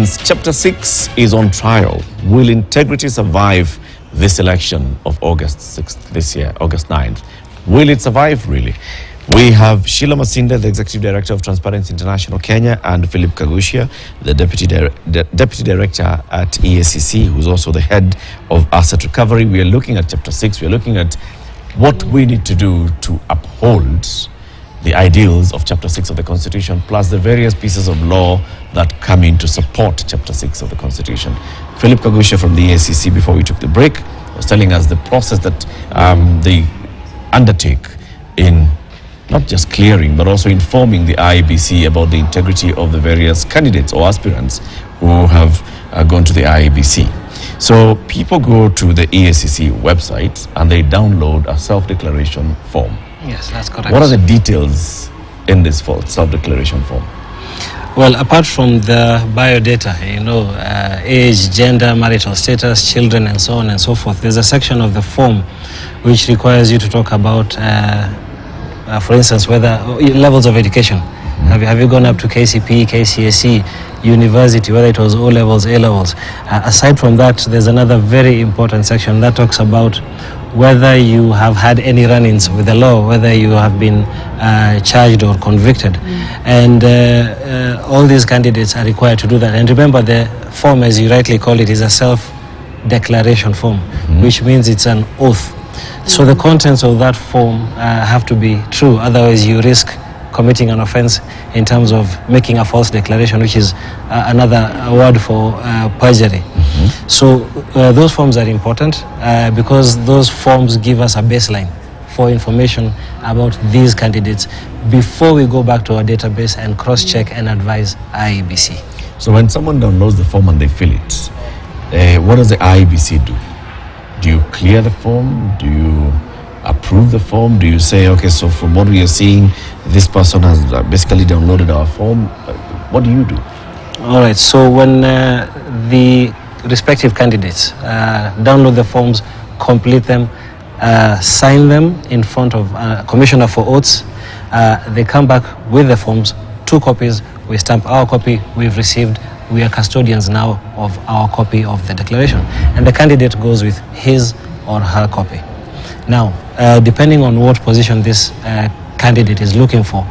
Since Chapter 6 is on trial, will integrity survive this election of August 6th this year, August 9th? Will it survive, really? We have Sheila Masinde, the Executive Director of Transparency International Kenya, and Philip Kagushia, the Deputy Director at EACC, who's also the Head of Asset Recovery. We are looking at Chapter 6. We are looking at what we need to do to uphold the ideals of Chapter 6 of the Constitution, plus the various pieces of law that come in to support Chapter 6 of the Constitution. Philip Kagushia from the EACC, before we took the break, was telling us the process that they undertake in not just clearing, but also informing the IEBC about the integrity of the various candidates or aspirants who have gone to the IEBC. So people go to the EACC website and they download a self-declaration form. Yes, that's correct. What are the details in this self-declaration form? Well, apart from the biodata, age, gender, marital status, children, and so on and so forth, there's a section of the form which requires you to talk about, for instance, whether levels of education. Have you gone up to KCP, KCSE, university, whether it was O levels, A levels? Aside from that, there's another very important section that talks about whether you have had any run-ins with the law, whether you have been charged or convicted. And all these candidates are required to do that. And remember, the form, as you rightly call it, is a self-declaration form, which means it's an oath. So the contents of that form have to be true, otherwise you risk committing an offense in terms of making a false declaration, which is another word for perjury. So those forms are important because those forms give us a baseline for information about these candidates before we go back to our database and cross-check and advise IEBC. So when someone downloads the form and they fill it, what does the IEBC do? Do you clear the form? Do you approve the form? Do you say, okay, so from what we are seeing, this person has basically downloaded our form? What do you do? All right, so when the respective candidates download the forms, complete them, sign them in front of Commissioner for Oaths, they come back with the forms, 2 copies, we stamp our copy we've received. We are custodians now of our copy of the declaration, and the candidate goes with his or her copy. Now, depending on what position this candidate is looking for,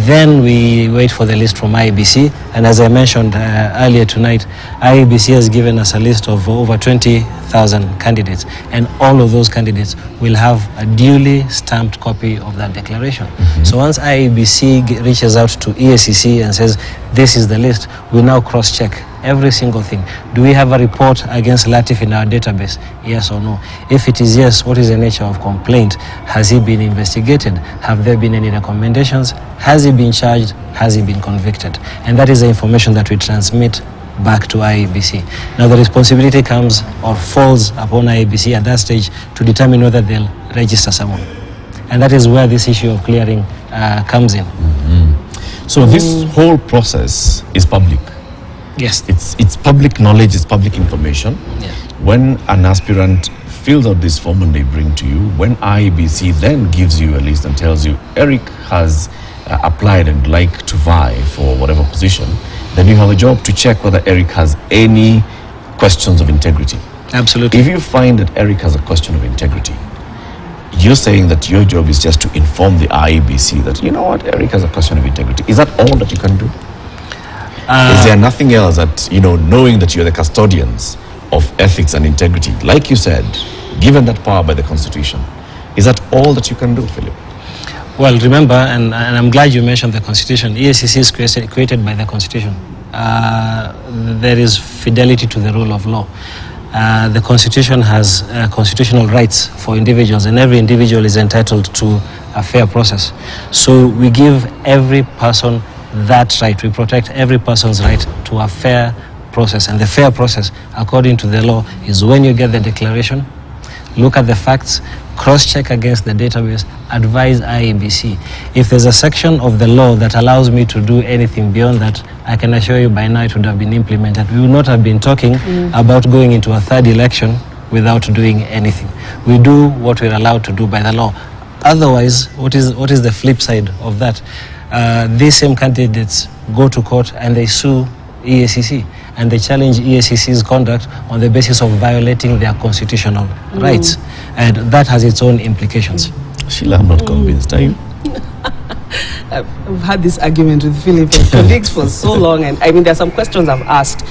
then we wait for the list from IEBC. And as I mentioned earlier tonight, IEBC has given us a list of over 20,000 candidates, and all of those candidates will have a duly stamped copy of that declaration. So once IEBC reaches out to EACC and says, this is the list, we now cross-check every single thing. Do we have a report against Latif in our database? Yes or no? If it is yes, what is the nature of complaint? Has he been investigated? Have there been any recommendations? Has he been charged? Has he been convicted? And that is the information that we transmit back to IEBC. Now the responsibility comes or falls upon IEBC at that stage to determine whether they'll register someone. And that is where this issue of clearing comes in. So this whole process is public? Yes. It's public knowledge, it's public information. Yes. When an aspirant fills out this form and they bring to you, when IEBC then gives you a list and tells you, Eric has applied and like to vie for whatever position, then you have a job to check whether Eric has any questions of integrity. Absolutely. If you find that Eric has a question of integrity, you're saying that your job is just to inform the IEBC that, you know what, Eric has a question of integrity. Is that all that you can do? Is there nothing else that, knowing that you're the custodians of ethics and integrity, like you said, given that power by the Constitution, is that all that you can do, Philip? Well, remember, and I'm glad you mentioned the Constitution. EACC is created by the Constitution. There is fidelity to the rule of law. The Constitution has constitutional rights for individuals, and every individual is entitled to a fair process. So we give every person that right. We protect every person's right to a fair process. And the fair process, according to the law, is when you get the declaration, look at the facts, cross-check against the database, advise IEBC. If there's a section of the law that allows me to do anything beyond that, I can assure you by now it would have been implemented. We would not have been talking about going into a third election without doing anything. We do what we're allowed to do by the law. Otherwise, what is the flip side of that? These same candidates go to court and they sue EACC. and they challenge EACC's conduct on the basis of violating their constitutional rights. And that has its own implications. Sheila, I'm not convinced. Are you? I've had this argument with Philip and colleagues for so long, and I mean, there are some questions I've asked.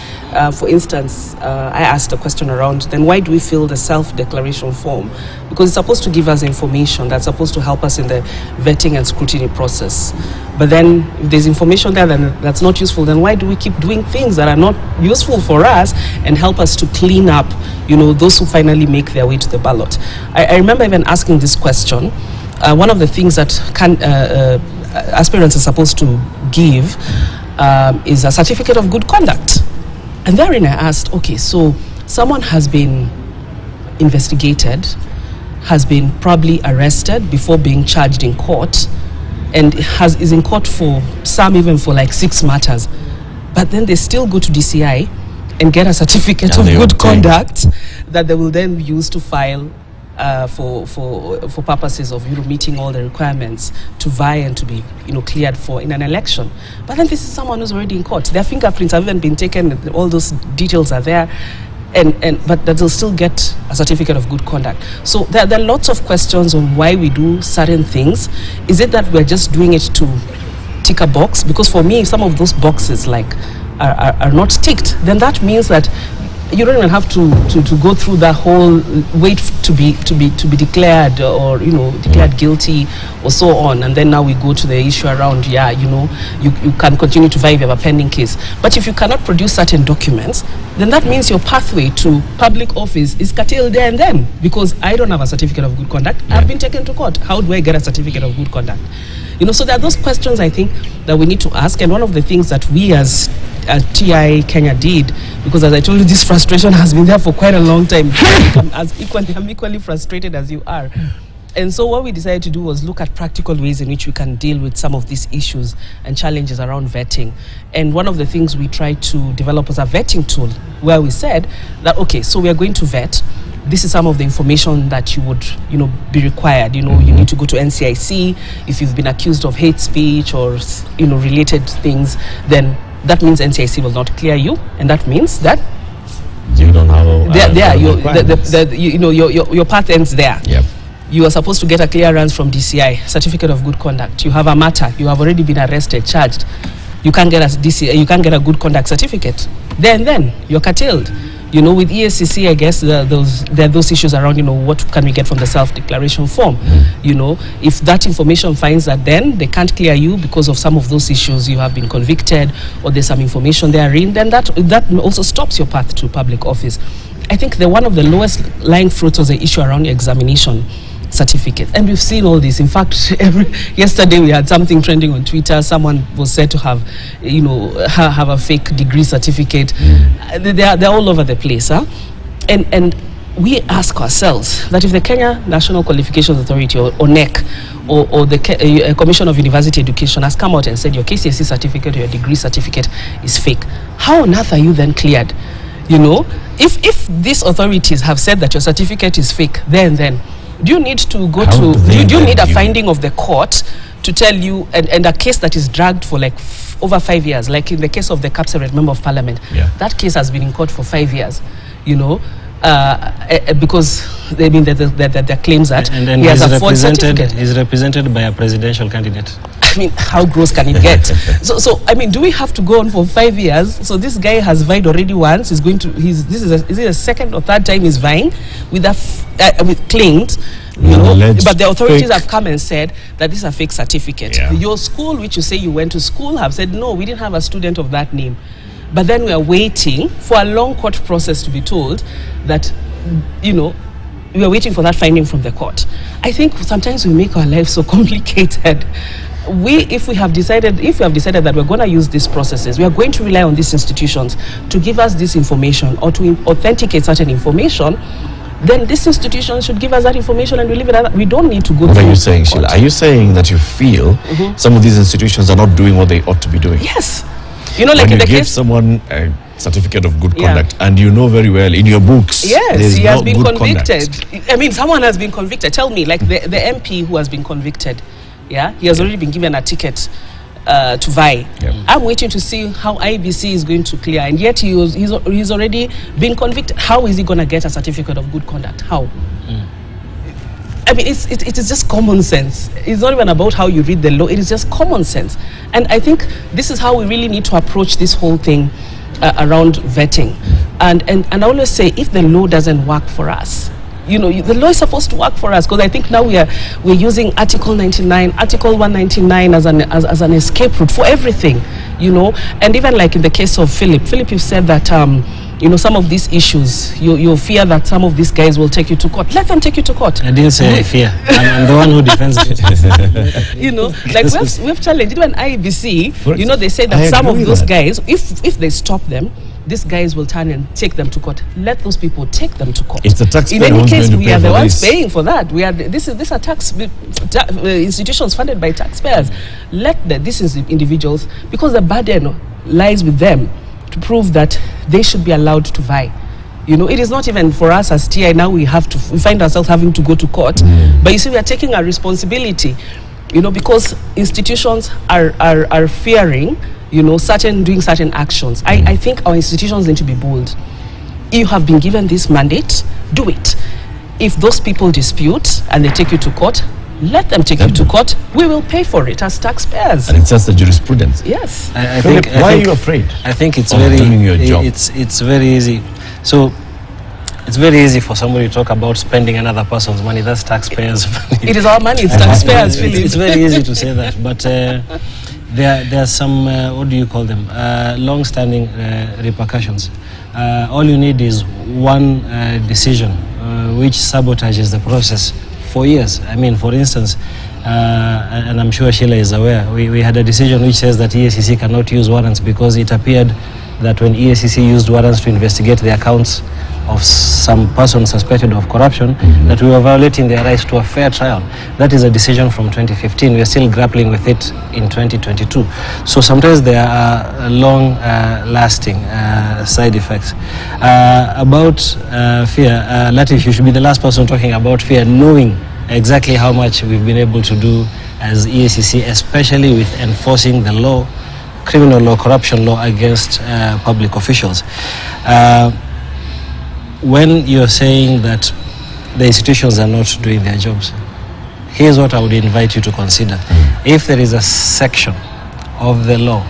For instance, I asked a question around, then why do we fill the self-declaration form? Because it's supposed to give us information that's supposed to help us in the vetting and scrutiny process. But then, if there's information there that's not useful, then why do we keep doing things that are not useful for us and help us to clean up, you know, those who finally make their way to the ballot? I remember even asking this question. One of the things that aspirants are supposed to give is a certificate of good conduct. And therein I asked, okay, so someone has been investigated, has been probably arrested before being charged in court, and is in court for some even for like 6 matters, but then they still go to DCI and get a certificate of good conduct that they will then use to file for purposes of, you know, meeting all the requirements to vie and to be, you know, cleared for in an election. But then this is someone who's already in court. Their fingerprints have even been taken, all those details are there, but that they'll still get a certificate of good conduct. So there are lots of questions on why we do certain things. Is it that we're just doing it to tick a box? Because for me, if some of those boxes like are not ticked, then that means that you don't even have to go through the whole wait to be declared, or, you know, declared guilty or so on, and then now we go to the issue around, yeah, you know, you can continue to vie if you have a pending case. But if you cannot produce certain documents, then that means your pathway to public office is curtailed there and then, because I don't have a certificate of good conduct. I've been taken to court. How do I get a certificate of good conduct? You know, so there are those questions I think that we need to ask, and one of the things that we as TI Kenya did, because as I told you, this frustration has been there for quite a long time. I'm equally frustrated as you are. And so what we decided to do was look at practical ways in which we can deal with some of these issues and challenges around vetting. And one of the things we tried to develop was a vetting tool, where we said that, okay, so we are going to vet. This is some of the information that you would, you know, be required. You know, you need to go to NCIC. If you've been accused of hate speech or, you know, related things, then that means NCIC will not clear you, and that means that you don't have your path ends there. Yep. You are supposed to get a clearance from DCI, certificate of good conduct. You have a matter. You have already been arrested, charged. You can't get a DCI. You can't get a good conduct certificate. Then you're curtailed. You know, with EACC, I guess there are those issues around, you know, what can we get from the self-declaration form? You know, if that information finds that then they can't clear you because of some of those issues, you have been convicted, or there's some information therein, then that also stops your path to public office. I think one of the lowest lying fruits was the issue around examination certificate, and we've seen all this. In fact, yesterday we had something trending on Twitter. Someone was said to have, you know, have a fake degree certificate. They're all over the place, huh? And we ask ourselves that if the Kenya National Qualifications Authority, or NEC, or the Commission of University Education has come out and said your KCSE certificate or your degree certificate is fake, how on earth are you then cleared? You know, if these authorities have said that your certificate is fake, then do you need to go do you need a finding of the court to tell you, and a case that is dragged for like over 5 years, like in the case of the Kapseret Member of Parliament? That case has been in court for 5 years, you know, because they mean that the claims that and he has a false certificate. He's represented by a presidential candidate. I mean, how gross can it get? so I mean, do we have to go on for 5 years? So this guy has vied already once. Is it a second or third time he's vying with with claims? You know, but the authorities have come and said that this is a fake certificate. Your school, which you say you went to school, have said no, we didn't have a student of that name. But then we are waiting for a long court process to be told that, you know, we are waiting for that finding from the court. I think sometimes we make our lives so complicated. If we have decided that we're going to use these processes, we are going to rely on these institutions to give us this information or to authenticate certain information, then this institution should give us that information and we leave it at that. We don't need to go. What are you saying, Sheila? Are you saying that you feel some of these institutions are not doing what they ought to be doing? Yes. You know, like when in you the give case, someone a certificate of good conduct, and you know very well in your books, yes, he has been convicted. I mean, someone has been convicted. Tell me, like the MP who has been convicted, he has already been given a ticket to vie. I'm waiting to see how IEBC is going to clear, and yet he's already been convicted. How is he going to get a certificate of good conduct? How? I mean, it is just common sense. It's not even about how you read the law. It is just common sense. And I think this is how we really need to approach this whole thing around vetting. And I always say, if the law doesn't work for us, you know, the law is supposed to work for us, because I think now we're using Article 99, Article 199 as an escape route for everything, you know. And even like in the case of Philip, you've said that you know, some of these issues, you fear that some of these guys will take you to court. Let them take you to court. I didn't say I fear. I'm the one who defends it. You know, like we've challenged even IEBC. You know, they say that some of those guys, if they stop them, these guys will turn and take them to court. Let those people take them to court. It's the taxpayer. In any case, we are the ones paying for that. We are. These are tax institutions funded by taxpayers. Let these individuals, because the burden lies with them, to prove that they should be allowed to vie. You know, it is not even for us as TI now. We find ourselves having to go to court. But you see, we are taking our responsibility. You know, because institutions are fearing, you know, doing certain actions. I think our institutions need to be bold. You have been given this mandate, do it. If those people dispute and they take you to court, let them take you to court. We will pay for it as taxpayers. And it's just the jurisprudence. Yes. I Philip, think, why are you afraid? I think it's doing your job? It's very easy. So it's very easy for somebody to talk about spending another person's money. That's taxpayers' money. It is our money. It's taxpayers' Philip. It's very easy to say that, but there are some what do you call them? Long-standing repercussions. All you need is one decision which sabotages the process for years. I mean, for instance, and I'm sure Sheila is aware, we had a decision which says that EACC cannot use warrants because it appeared that when EACC used warrants to investigate the accounts of some person suspected of corruption, that we were violating their rights to a fair trial. That is a decision from 2015. We are still grappling with it in 2022. So sometimes there are long-lasting side effects. About fear, Latif, you should be the last person talking about fear, knowing exactly how much we've been able to do as EACC, especially with enforcing the law, criminal law, corruption law against public officials. When you're saying that the institutions are not doing their jobs, here's what I would invite you to consider. If there is a section of the law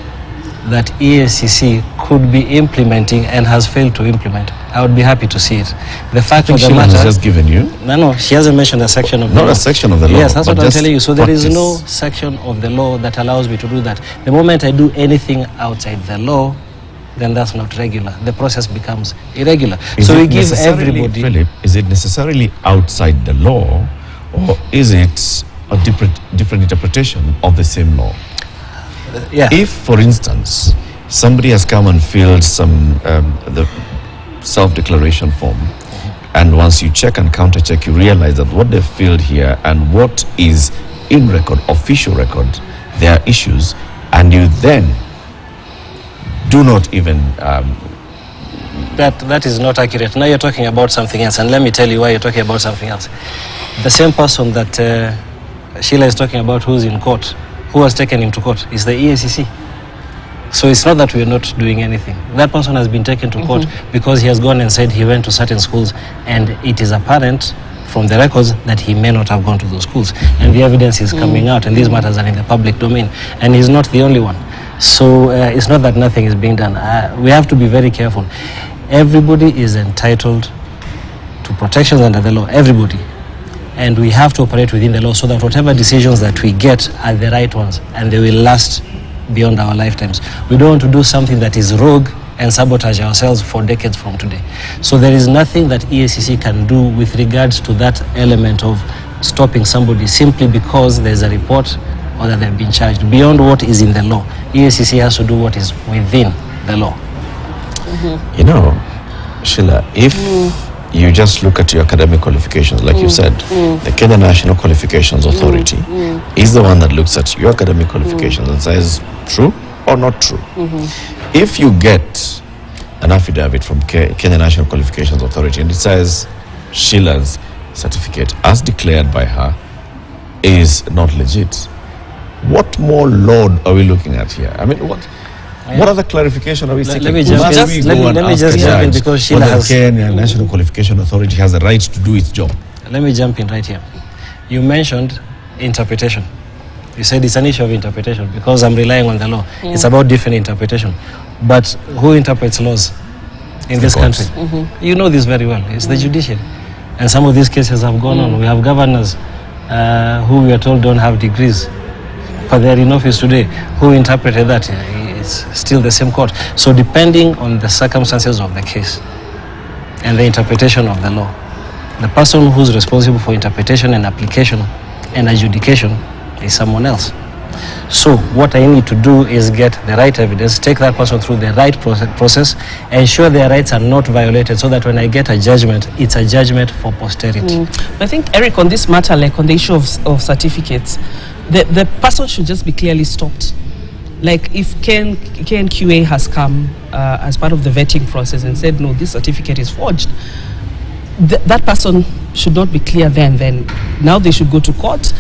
that EACC could be implementing and has failed to implement, I would be happy to see it. The fact of the matter has just given you. No, she hasn't mentioned a section of the law. Not a section of the law. Yes, that's what I'm telling you. So there is no section of the law that allows me to do that. The moment I do anything outside the law, then that's not regular. The process becomes irregular. So we give everybody... Philip, is it necessarily outside the law, or is it a different interpretation of the same law? Yeah. If, for instance, somebody has come and filled the self-declaration form, and once you check and counter-check, you realize that what they've filled here and what is in record, official record, there are issues, and you then do not even... That is not accurate. Now you're talking about something else, and let me tell you why you're talking about something else. The same person that Sheila is talking about who's in court, who has taken him to court, is the EACC. So it's not that we're not doing anything. That person has been taken to court because he has gone and said he went to certain schools, and it is apparent from the records that he may not have gone to those schools. And the evidence is coming out, and these matters are in the public domain. And he's not the only one. So it's not that nothing is being done. We have to be very careful. Everybody is entitled to protections under the law, everybody. And we have to operate within the law so that whatever decisions that we get are the right ones, and they will last beyond our lifetimes. We don't want to do something that is rogue and sabotage ourselves for decades from today. So there is nothing that EACC can do with regards to that element of stopping somebody simply because there's a report or that they've been charged. Beyond what is in the law, EACC has to do what is within the law. You know, Sheila, if you just look at your academic qualifications, like you said, the Kenya National Qualifications Authority is the one that looks at your academic qualifications and says true or not true. If you get an affidavit from Kenya National Qualifications Authority and it says Sheila's certificate as declared by her is not legit, What more load are we looking at here? I mean, what other clarification are we seeking? Let me just jump in because Sheila has... Kenya National Qualification Authority has a right to do its job. Let me jump in right here. You mentioned interpretation. You said it's an issue of interpretation because I'm relying on the law. It's about different interpretation. But who interprets laws in this country? You know this very well. It's the judiciary. And some of these cases have gone on. We have governors who we are told don't have degrees, but they're in office today. Who interpreted that? It's still the same court. So depending on the circumstances of the case and the interpretation of the law, the person who's responsible for interpretation and application and adjudication is someone else. So what I need to do is get the right evidence, take that person through the right process, ensure their rights are not violated so that when I get a judgment, it's a judgment for posterity. I think, Eric, on this matter, like on the issue of certificates, the person should just be clearly stopped. Like if KNQA has come as part of the vetting process and said, no, this certificate is forged, that person should not be clear then now they should go to court,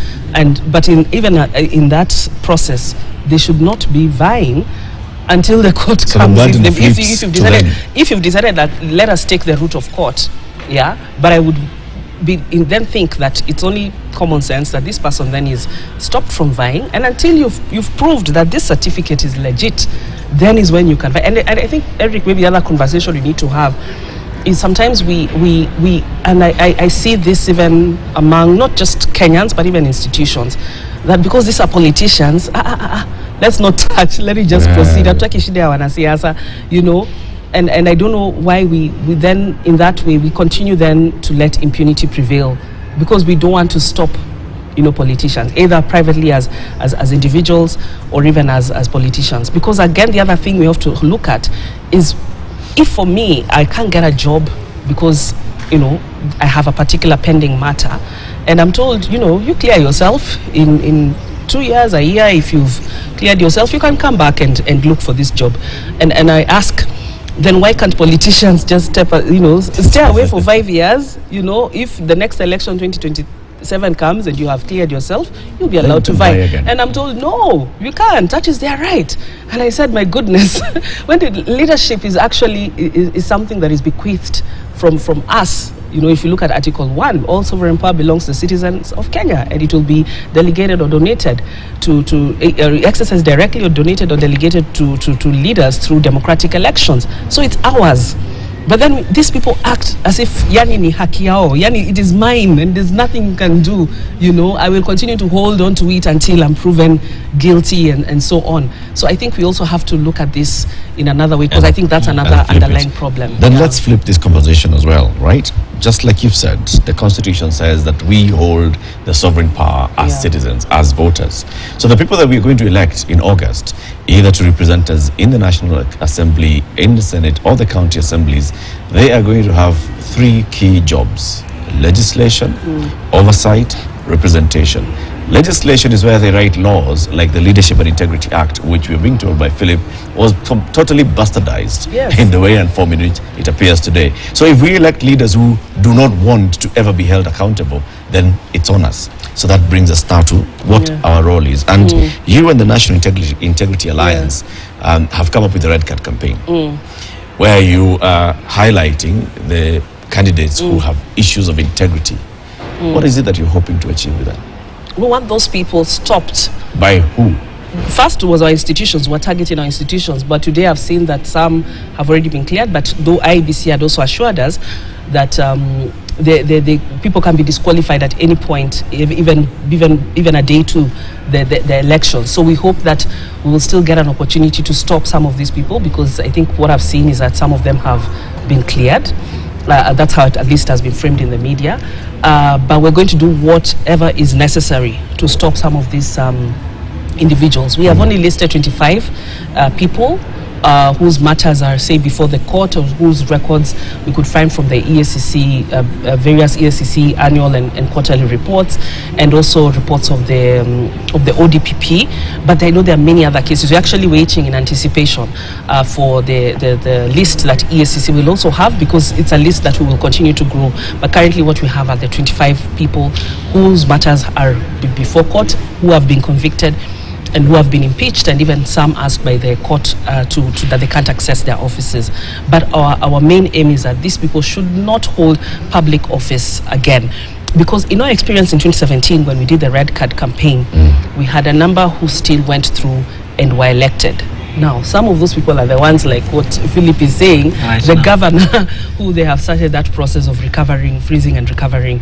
but even in that process they should not be vying until the court comes. If you've decided that let us take the route of court, but I would then think that it's only common sense that this person then is stopped from vying, and until you've proved that this certificate is legit, then is when you can vie. And I think, Eric, maybe the other conversation we need to have is sometimes we and I see this even among not just Kenyans but even institutions, that because these are politicians, let's not touch, let it just proceed. You know, and I don't know why we then in that way we continue then to let impunity prevail, because we don't want to stop, you know, politicians, either privately as individuals or even as politicians. Because again, the other thing we have to look at is, if for me, I can't get a job because, you know, I have a particular pending matter, and I'm told, you know, you clear yourself in 2 years, a year, if you've cleared yourself, you can come back and look for this job. And I ask, then why can't politicians just stay away for 5 years? You know, if the next election 2027 comes and you have cleared yourself, you'll be allowed to vie again. And I'm told, no, you can't. That is their right. And I said, my goodness, when the leadership is actually is something that is bequeathed from us. You know, if you look at Article 1, all sovereign power belongs to the citizens of Kenya, and it will be delegated or donated to exercised directly or donated or delegated to leaders through democratic elections. So it's ours. But then these people act as if yani ni haki yao, yani it is mine and there's nothing you can do. You know, I will continue to hold on to it until I'm proven guilty and so on. So I think we also have to look at this in another way, because I think that's another underlying problem. Then let's flip this conversation as well, right? Just like you've said, the Constitution says that we hold the sovereign power as citizens, as voters. So the people that we're going to elect in August, either to represent us in the National Assembly, in the Senate, or the county assemblies, they are going to have 3 key jobs: legislation, oversight, representation. Legislation is where they write laws like the Leadership and Integrity Act, which we're being told by Philip was totally bastardized in the way and form in which it appears today. So if we elect leaders who do not want to ever be held accountable, then it's on us. So that brings us now to what our role is. And you and the National Integrity Alliance have come up with the Red Card campaign, where you are highlighting the candidates who have issues of integrity. What is it that you're hoping to achieve with that? We want those people stopped. By who? First was our institutions. We're targeting our institutions, but today I've seen that some have already been cleared, but though IEBC had also assured us that the people can be disqualified at any point, even a day to the election. So we hope that we will still get an opportunity to stop some of these people, because I think what I've seen is that some of them have been cleared. That's how it at least has been framed in the media. But we're going to do whatever is necessary to stop some of these individuals. We have only listed 25 people whose matters are, say, before the court, or whose records we could find from the EACC, various EACC annual and quarterly reports, and also reports of the ODPP. But I know there are many other cases. We're actually waiting in anticipation for the list that EACC will also have, because it's a list that we will continue to grow. But currently what we have are the 25 people whose matters are before court, who have been convicted, and who have been impeached, and even some asked by the court that they can't access their offices. But our main aim is that these people should not hold public office again. Because in our experience in 2017, when we did the Red Card campaign, we had a number who still went through and were elected. Now, some of those people are the ones, like what Philip is saying, the governor, who they have started that process of freezing and recovering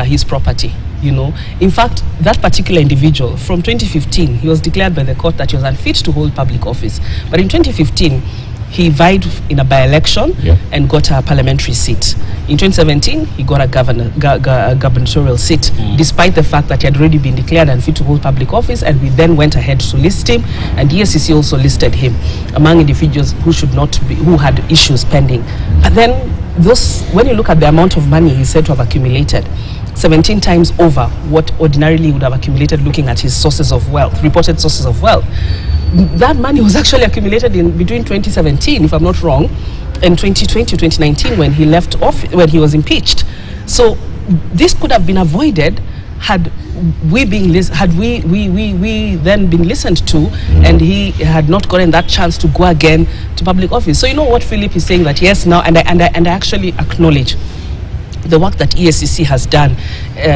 his property. You know, in fact, that particular individual, from 2015, he was declared by the court that he was unfit to hold public office. But in 2015, he vied in a by-election and got a parliamentary seat. In 2017, he got a gubernatorial seat, despite the fact that he had already been declared unfit to hold public office, and we then went ahead to list him, and the EFCC also listed him among individuals who had issues pending. But then, when you look at the amount of money he's said to have accumulated, 17 times over what ordinarily would have accumulated looking at his sources of wealth, reported sources of wealth. That money was actually accumulated in between 2017, if I'm not wrong, and 2020, 2019, when he left office, when he was impeached. So this could have been avoided had we then been listened to, and he had not gotten that chance to go again to public office. So you know what Philip is saying, that yes, now, and I actually acknowledge the work that EFCC has done,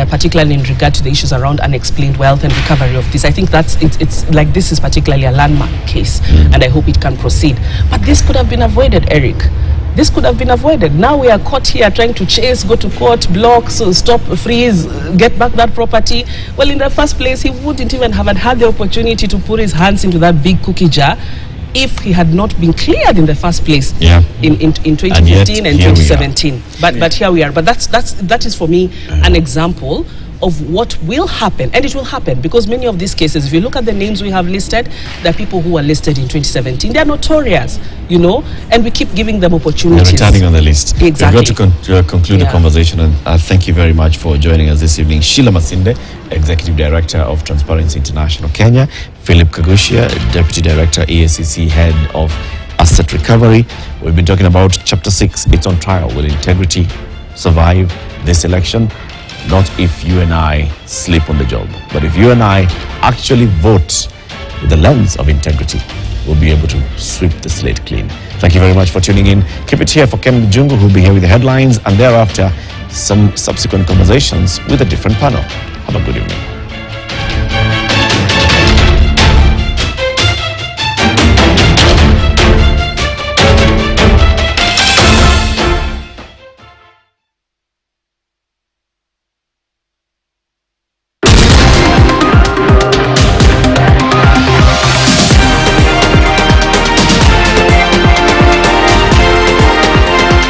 particularly in regard to the issues around unexplained wealth and recovery of this. I think it's like, this is particularly a landmark case, and I hope it can proceed. But this could have been avoided, Eric. This could have been avoided. Now we are caught here trying to chase, go to court, block, so stop, freeze, get back that property. Well, in the first place, he wouldn't even have had the opportunity to put his hands into that big cookie jar if he had not been cleared in the first place in 2015 and 2017. But here we are. But that is for me an example of what will happen, and it will happen, because many of these cases, if you look at the names we have listed, there are people who were listed in 2017. They are notorious, you know, and we keep giving them opportunities. They're returning on the list. Exactly. We've got to conclude the conversation, and thank you very much for joining us this evening. Sheila Masinde, Executive Director of Transparency International Kenya; Philip Kagushia, Deputy Director, EFCC, Head of Asset Recovery. We've been talking about Chapter 6. It's on trial. Will integrity survive this election? Not if you and I sleep on the job, but if you and I actually vote with the lens of integrity, we'll be able to sweep the slate clean. Thank you very much for tuning in. Keep it here for Ken Jungu, who'll be here with the headlines, and thereafter some subsequent conversations with a different panel. Have a good evening.